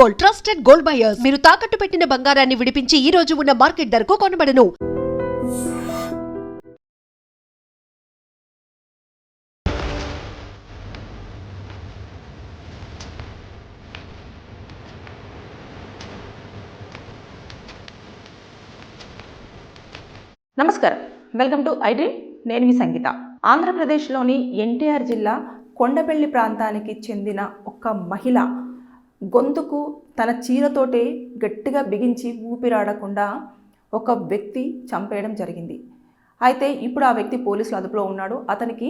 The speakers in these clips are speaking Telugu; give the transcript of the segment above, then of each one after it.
Gold, trusted gold buyers. మీరు తాకట్టు పెట్టిన బంగారాన్ని విడిపించి ఈ రోజు ఉన్న మార్కెట్ ధరకు కొనబడను. నమస్కారం, వెల్కమ్ టు ఐ డ్రీమ్. నేను మీ సంగీత. ఆంధ్రప్రదేశ్లోని ఎన్టీఆర్ జిల్లా కొండపల్లి ప్రాంతానికి చెందిన ఒక మహిళ గొంతుకు తన చీరతోటే గట్టిగా బిగించి ఊపిరాడకుండా ఒక వ్యక్తి చంపేయడం జరిగింది. అయితే ఇప్పుడు ఆ వ్యక్తి పోలీసుల అదుపులో ఉన్నాడు. అతనికి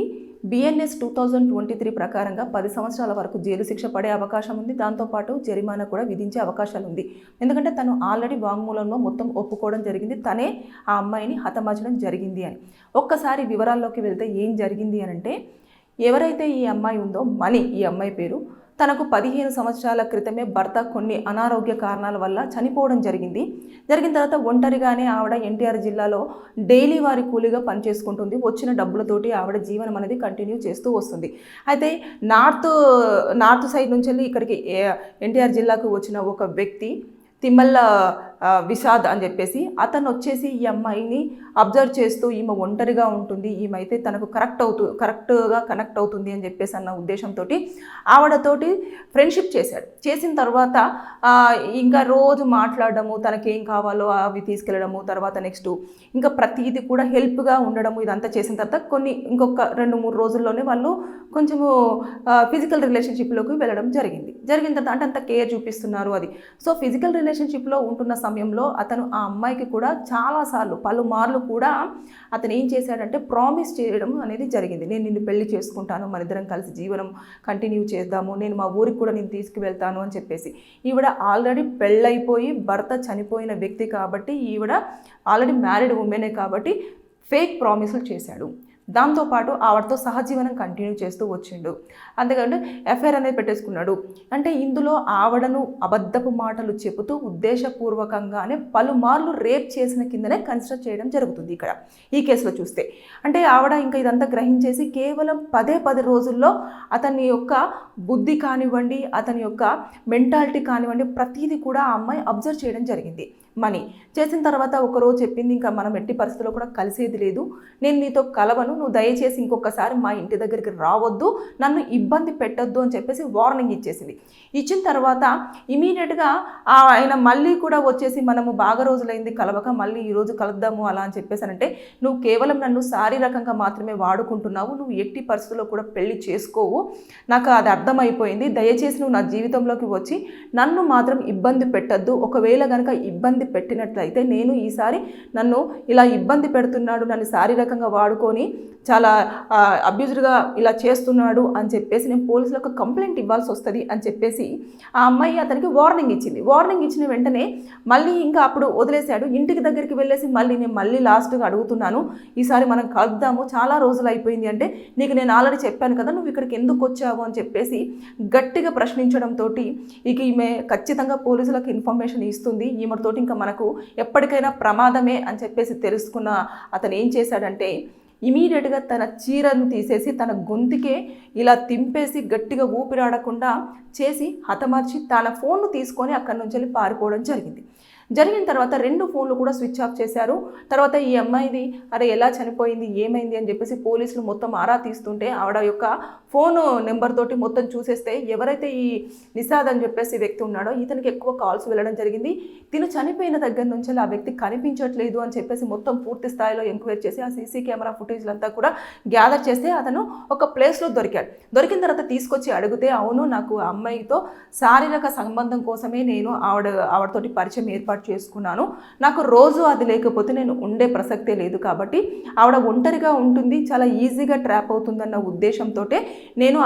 BNS 2023 ప్రకారంగా 10 సంవత్సరాల వరకు జైలు శిక్ష పడే అవకాశం ఉంది. దాంతోపాటు జరిమానా కూడా విధించే అవకాశాలు ఉంది. ఎందుకంటే తను ఆల్రెడీ వాంగ్మూలంలో మొత్తం ఒప్పుకోవడం జరిగింది, తనే ఆ అమ్మాయిని హతమార్చడం జరిగింది అని. ఒక్కసారి వివరాల్లోకి వెళ్తే ఏం జరిగింది అని అంటే, ఎవరైతే ఈ అమ్మాయి ఉందో మణి, ఈ అమ్మాయి పేరు, తనకు 15 సంవత్సరాల క్రితమే భర్త కొన్ని అనారోగ్య కారణాల వల్ల చనిపోవడం జరిగింది. జరిగిన తర్వాత ఒంటరిగానే ఆవిడ ఎన్టీఆర్ జిల్లాలో డైలీ వారి కూలీగా పనిచేసుకుంటుంది. వచ్చిన డబ్బులతోటి ఆవిడ జీవనం అనేది కంటిన్యూ చేస్తూ వస్తుంది. అయితే నార్త్ సైడ్ నుంచి వెళ్ళి ఇక్కడికి ఎన్టీఆర్ జిల్లాకు వచ్చిన ఒక వ్యక్తి తిమ్మల్ల విషాద్ అని చెప్పేసి అతను వచ్చేసి ఈ అమ్మాయిని అబ్జర్వ్ చేస్తూ ఈమె ఒంటరిగా ఉంటుంది, ఈమె అయితే తనకు కరెక్ట్గా కనెక్ట్ అవుతుంది అని చెప్పేసి అన్న ఉద్దేశంతో ఆవిడతోటి ఫ్రెండ్షిప్ చేశాడు. చేసిన తర్వాత ఇంకా రోజు మాట్లాడడము, తనకేం కావాలో అవి తీసుకెళ్ళడము, తర్వాత నెక్స్ట్ ఇంకా ప్రతిదీ కూడా హెల్ప్గా ఉండడము, ఇదంతా చేసిన తర్వాత ఇంకొక 2-3 రోజుల్లోనే వాళ్ళు కొంచెము ఫిజికల్ రిలేషన్షిప్లోకి వెళ్ళడం జరిగింది. జరిగిన తర్వాత అంటే అంత కేర్ చూపిస్తున్నారు అది. సో ఫిజికల్ రిలేషన్షిప్లో ఉంటున్న సమయంలో అతను ఆ అమ్మాయికి కూడా చాలాసార్లు పలుమార్లు కూడా అతను ఏం చేశాడంటే ప్రామిస్ చేయడం అనేది జరిగింది. నేను నిన్ను పెళ్లి చేసుకుంటాను, మన ఇద్దరం కలిసి జీవనం కంటిన్యూ చేద్దాము, నేను మా ఊరికి కూడా నేను తీసుకువెళ్తాను అని చెప్పేసి. ఈవిడ ఆల్రెడీ పెళ్ళైపోయి భర్త చనిపోయిన వ్యక్తి కాబట్టి, ఈవిడ ఆల్రెడీ మ్యారీడ్ ఉమెనే కాబట్టి ఫేక్ ప్రామిసులు చేశాడు. దాంతోపాటు ఆవిడతో సహజీవనం కంటిన్యూ చేస్తూ వచ్చిండు. అంతేకాకుండా ఎఫ్ఐఆర్ అనేది పెట్టేసుకున్నాడు. అంటే ఇందులో ఆవిడను అబద్ధపు మాటలు చెబుతూ ఉద్దేశపూర్వకంగానే పలుమార్లు రేప్ చేసిన కిందనే కన్సిడర్ చేయడం జరుగుతుంది ఇక్కడ ఈ కేసులో చూస్తే. అంటే ఆవిడ ఇంకా ఇదంతా గ్రహించేసి కేవలం 10 రోజుల్లో అతని యొక్క బుద్ధి కానివ్వండి, అతని యొక్క మెంటాలిటీ కానివ్వండి, ప్రతిదీ కూడా ఆ అమ్మాయి అబ్జర్వ్ చేయడం జరిగింది. మనీ చేసిన తర్వాత ఒకరోజు చెప్పింది, ఇంకా మనం ఎట్టి పరిస్థితుల్లో కూడా కలిసేది లేదు, నేను నీతో కలవను, నువ్వు దయచేసి ఇంకొకసారి మా ఇంటి దగ్గరికి రావద్దు, నన్ను ఇబ్బంది పెట్టొద్దు అని చెప్పేసి వార్నింగ్ ఇచ్చేసింది. ఇచ్చిన తర్వాత ఇమీడియట్గా ఆయన మళ్ళీ కూడా వచ్చేసి మనము బాగా రోజులైంది కలవక, మళ్ళీ ఈరోజు కలుద్దాము అలా అని చెప్పేసానంటే, నువ్వు కేవలం నన్ను శారీరకంగా మాత్రమే వాడుకుంటున్నావు, నువ్వు ఎట్టి పరిస్థితుల్లో కూడా పెళ్లి చేసుకోవు, నాకు అది అర్థమైపోయింది, దయచేసి నువ్వు నా జీవితంలోకి వచ్చి నన్ను మాత్రం ఇబ్బంది పెట్టద్దు, ఒకవేళ కనుక ఇబ్బంది పెట్టినట్లయితే నేను ఈసారి నన్ను ఇలా ఇబ్బంది పెడుతున్నాడు, నన్ను శారీరకంగా వాడుకొని చాలా అబ్యూజ్డ్గా ఇలా చేస్తున్నాడు అని చెప్పేసి నేను పోలీసులకు కంప్లైంట్ ఇవ్వాల్సి వస్తుంది అని చెప్పేసి ఆ అమ్మాయి అతనికి వార్నింగ్ ఇచ్చింది. వార్నింగ్ ఇచ్చిన వెంటనే మళ్ళీ ఇంకా అప్పుడు వదిలేశాడు. ఇంటికి దగ్గరికి వెళ్ళేసి నేను మళ్ళీ లాస్ట్గా అడుగుతున్నాను, ఈసారి మనం కలుద్దాము, చాలా రోజులు అయిపోయింది అంటే, నీకు నేను ఆల్రెడీ చెప్పాను కదా, నువ్వు ఇక్కడికి ఎందుకు వచ్చావు అని చెప్పేసి గట్టిగా ప్రశ్నించడంతో ఇక ఈమె ఖచ్చితంగా పోలీసులకు ఇన్ఫర్మేషన్ ఇస్తుంది, ఈమెతోటి ఇంకా మనకు ఎప్పటికైనా ప్రమాదమే అని చెప్పేసి తెలుసుకున్న అతను ఏం చేశాడంటే, ఇమీడియట్గా తన చీరను తీసేసి తన గొంతుకే ఇలా తింపేసి గట్టిగా ఊపిరాడకుండా చేసి హతమార్చి తన ఫోన్ను తీసుకొని అక్కడి నుంచి వెళ్ళి పారిపోవడం జరిగింది. జరిగిన తర్వాత 2 ఫోన్లు కూడా స్విచ్ ఆఫ్ చేశారు. తర్వాత ఈ అమ్మాయిది అరే ఎలా చనిపోయింది, ఏమైంది అని చెప్పేసి పోలీసులు మొత్తం ఆరా తీస్తుంటే ఆవిడ యొక్క ఫోన్ నెంబర్ తోటి మొత్తం చూసేస్తే ఎవరైతే ఈ నిషాద్ అని చెప్పేసి వ్యక్తి ఉన్నాడో ఇతనికి ఎక్కువ కాల్స్ వెళ్ళడం జరిగింది. తిను చనిపోయిన దగ్గర నుంచి ఆ వ్యక్తి కనిపించట్లేదు అని చెప్పేసి మొత్తం పూర్తి స్థాయిలో ఎంక్వైరీ చేసి ఆ సీసీ కెమెరా ఫుటేజ్లంతా కూడా గ్యాదర్ చేస్తే అతను ఒక ప్లేస్లో దొరికాడు. దొరికిన తర్వాత తీసుకొచ్చి అడిగితే, అవును నాకు ఆ అమ్మాయితో శారీరక సంబంధం కోసమే నేను ఆవిడతోటి పరిచయం ఏర్పాటు చేసుకున్నాను, నాకు రోజు అది లేకపోతే నేను ఉండే ప్రసక్తే లేదు, కాబట్టి ఆవిడ ఒంటరిగా ఉంటుంది, చాలా ఈజీగా ట్రాప్ అవుతుందన్న ఉద్దేశంతో నేను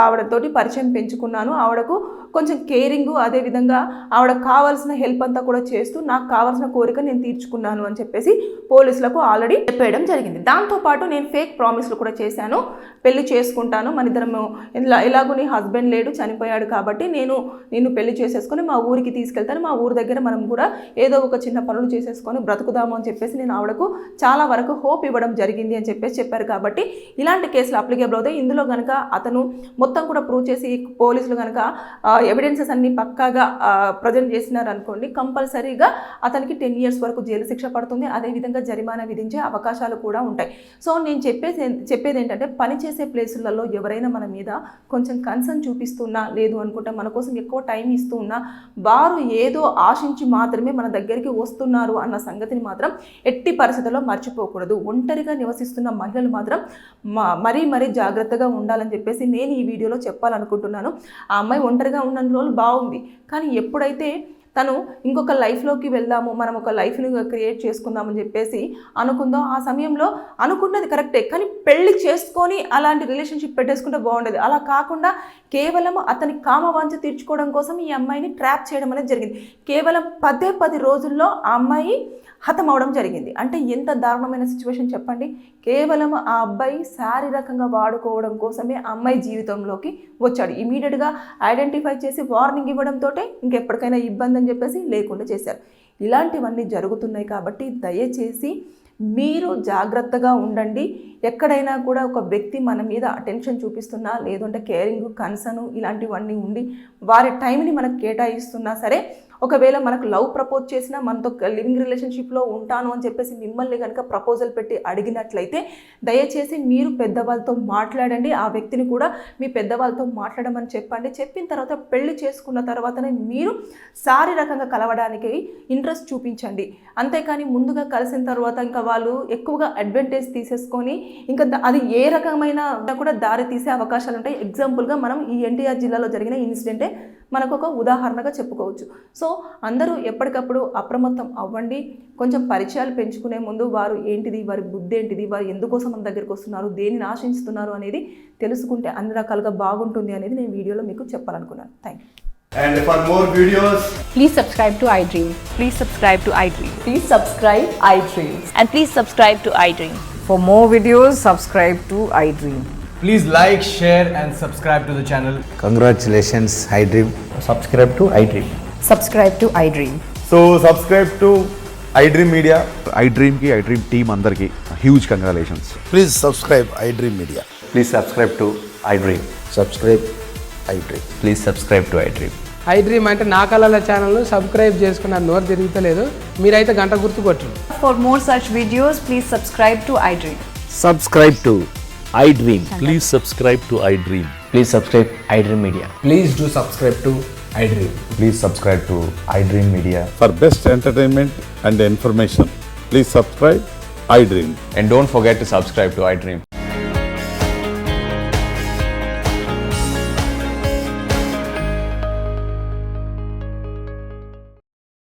ఆవిడతోటి పరిచయం పెంచుకున్నాను, ఆవిడకు కొంచెం కేరింగు, అదేవిధంగా ఆవిడకు కావాల్సిన హెల్ప్ అంతా కూడా చేస్తూ నాకు కావాల్సిన కోరిక నేను తీర్చుకున్నాను అని చెప్పేసి పోలీసులకు ఆల్రెడీ చెప్పేయడం జరిగింది. దాంతోపాటు నేను ఫేక్ ప్రామిస్లు కూడా చేశాను, పెళ్లి చేసుకుంటాను, మన ఇద్దరము ఎలాగో నీ హస్బెండ్ లేడు, చనిపోయాడు, కాబట్టి నేను పెళ్లి చేసేసుకొని మా ఊరికి తీసుకెళ్తాను, మా ఊరి దగ్గర మనం కూడా ఏదో ఒక చిన్న పనులు చేసేసుకొని బ్రతుకుదాము అని చెప్పేసి నేను ఆవిడకు చాలా వరకు హోప్ ఇవ్వడం జరిగింది అని చెప్పేసి చెప్పారు. కాబట్టి ఇలాంటి కేసులు అప్లికేబుల్ అవుతాయి. ఇందులో కనుక అతను మొత్తం కూడా ప్రూవ్ చేసి పోలీసులు కనుక ఎవిడెన్సెస్ అన్ని పక్కాగా ప్రజెంట్ చేసినారనుకోండి, కంపల్సరీగా అతనికి 10 years వరకు జైలు శిక్ష పడుతుంది. అదేవిధంగా జరిమానా విధించే అవకాశాలు కూడా ఉంటాయి. సో నేను చెప్పేది ఏంటంటే, పనిచేసే ప్లేసులలో ఎవరైనా మన మీద కొంచెం కన్సర్న్ చూపిస్తున్నా, లేదు అనుకుంటే మన కోసం ఎక్కువ టైం ఇస్తూ ఉన్నా, వారు ఏదో ఆశించి మాత్రమే మన దగ్గరికి వస్తున్నారు అన్న సంగతిని మాత్రం ఎట్టి పరిస్థితుల్లో మర్చిపోకూడదు. ఒంటరిగా నివసిస్తున్న మహిళలు మాత్రం మరీ జాగ్రత్తగా ఉండాలని చెప్పేసి నేను ఈ వీడియోలో చెప్పాలనుకుంటున్నాను. ఆ అమ్మాయి ఒంటరిగా ఉన్న రోజులు బాగుంది, కానీ ఎప్పుడైతే తను ఇంకొక లైఫ్లోకి వెళ్దాము, మనం ఒక లైఫ్ని క్రియేట్ చేసుకుందామని చెప్పేసి అనుకుందాం, ఆ సమయంలో అనుకున్నది కరెక్టే, కానీ పెళ్లి చేసుకొని అలాంటి రిలేషన్షిప్ పెట్టేసుకుంటే బాగుండేది. అలా కాకుండా కేవలం అతని కామవాంఛ తీర్చుకోవడం కోసం ఈ అమ్మాయిని ట్రాప్ చేయడం అనేది జరిగింది. కేవలం 10 రోజుల్లో ఆ అమ్మాయి హతం అవడం జరిగింది. అంటే ఎంత దారుణమైన సిచ్యువేషన్ చెప్పండి. కేవలం ఆ అబ్బాయి శారీరకంగా వాడుకోవడం కోసమే ఆ అమ్మాయి జీవితంలోకి వచ్చాడు. ఇమీడియట్గా ఐడెంటిఫై చేసి వార్నింగ్ ఇవ్వడంతో ఇంకెప్పటికైనా ఇబ్బంది అని చెప్పేసి లేకుండా చేశారు. ఇలాంటివన్నీ జరుగుతున్నాయి కాబట్టి దయచేసి మీరు జాగ్రత్తగా ఉండండి. ఎక్కడైనా కూడా ఒక వ్యక్తి మన మీద అటెన్షన్ చూపిస్తున్నా, లేదంటే కేరింగ్, కన్సర్న్ ఇలాంటివన్నీ ఉండి వారి టైంని మనకు కేటాయిస్తున్నా సరే, ఒకవేళ మనకు లవ్ ప్రపోజ్ చేసినా, మనతో లివింగ్ రిలేషన్షిప్లో ఉంటాను అని చెప్పేసి మిమ్మల్ని కనుక ప్రపోజల్ పెట్టి అడిగినట్లయితే దయచేసి మీరు పెద్దవాళ్ళతో మాట్లాడండి. ఆ వ్యక్తిని కూడా మీ పెద్దవాళ్ళతో మాట్లాడమని చెప్పండి. చెప్పిన తర్వాత పెళ్లి చేసుకున్న తర్వాతనే మీరు శారీరకంగా కలవడానికి ఇంట్రెస్ట్ చూపించండి. అంతేకాని ముందుగా కలిసిన తర్వాత ఇంకా వాళ్ళు ఎక్కువగా అడ్వాంటేజ్ తీసేసుకొని ఇంకా అది ఏ రకమైన కూడా దారి తీసే అవకాశాలు ఉంటాయి. ఎగ్జాంపుల్గా మనం ఈ ఎన్టీఆర్ జిల్లాలో జరిగిన ఇన్సిడెంటే మనకు ఒక ఉదాహరణగా చెప్పుకోవచ్చు. సో అందరూ ఎప్పటికప్పుడు అప్రమత్తం అవ్వండి. కొంచెం పరిచయాలు పెంచుకునే ముందు వారు ఏంటిది, వారి బుద్ధి ఏంటిది, వారు ఎందుకోసం మన దగ్గరికి వస్తున్నారు, దేనిని ఆశిస్తున్నారు అనేది తెలుసుకుంటే అన్ని రకాలుగా బాగుంటుంది అనేది నేను వీడియోలో మీకు చెప్పాలనుకున్నాను. Thank you. And for more videos, Please subscribe to iDream. Please subscribe to iDream. Please subscribe iDream. And please subscribe to iDream. For more videos, subscribe to iDream. Please like, share and subscribe to the channel. Congratulations, iDream. Subscribe to iDream. Subscribe to iDream. so subscribe to iDream Media. iDream ki iDream team andarki huge congratulations. Please subscribe iDream Media. Please subscribe to iDream. Subscribe iDream. Please subscribe to iDream. iDream అంటే నా కళల ఛానల్ను సబ్స్క్రైబ్ చేసుకున్న నోరు తిరుగుతలేదు, మీరైతే గంట గుర్తు కొట్టండి. For more such videos, please subscribe to iDream. Subscribe to iDream. Please subscribe to iDream. Please subscribe iDream Media. Please do subscribe to iDream. Please subscribe to iDream Media. For best entertainment and information, please subscribe iDream. And don't forget to subscribe to iDream.